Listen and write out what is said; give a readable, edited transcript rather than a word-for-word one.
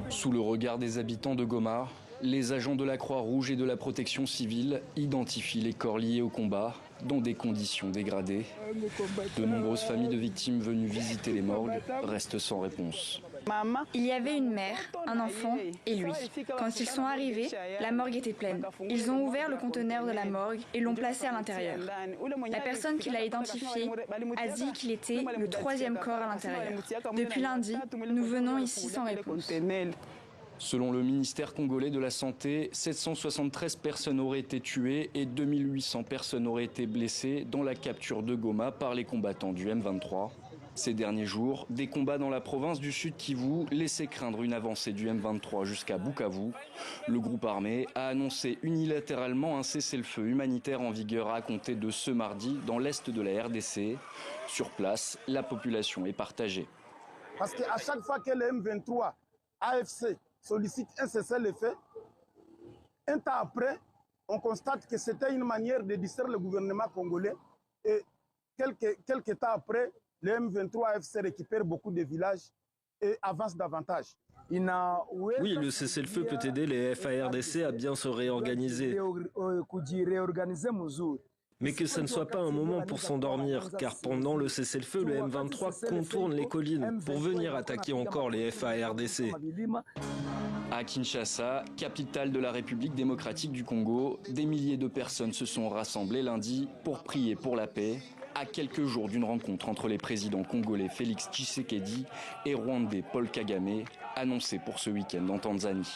Sous le regard des habitants de Goma, les agents de la Croix-Rouge et de la Protection civile identifient les corps liés au combat dans des conditions dégradées. De nombreuses familles de victimes venues visiter les morgues restent sans réponse. Il y avait une mère, un enfant et lui. Quand ils sont arrivés, la morgue était pleine. Ils ont ouvert le conteneur de la morgue et l'ont placé à l'intérieur. La personne qui l'a identifié a dit qu'il était le 3e corps à l'intérieur. Depuis lundi, nous venons ici sans réponse. Selon le ministère congolais de la Santé, 773 personnes auraient été tuées et 2800 personnes auraient été blessées dans la capture de Goma par les combattants du M23. Ces derniers jours, des combats dans la province du Sud Kivu laissaient craindre une avancée du M23 jusqu'à Bukavu. Le groupe armé a annoncé unilatéralement un cessez-le-feu humanitaire en vigueur à compter de ce mardi dans l'est de la RDC. Sur place, la population est partagée. Parce qu'à chaque fois que le M23 AFC sollicite un cessez-le-feu, un temps après, on constate que c'était une manière de distraire le gouvernement congolais et quelques temps après, le M23 AFC récupère beaucoup de villages et avance davantage. Oui, le cessez-le-feu peut aider les FARDC à bien se réorganiser. Mais que ce ne soit pas un moment pour s'endormir, car pendant le cessez-le-feu, le M23 contourne les collines pour venir attaquer encore les FARDC. À Kinshasa, capitale de la République démocratique du Congo, des milliers de personnes se sont rassemblées lundi pour prier pour la paix, à quelques jours d'une rencontre entre les présidents congolais Félix Tshisekedi et rwandais Paul Kagame, annoncée pour ce week-end en Tanzanie.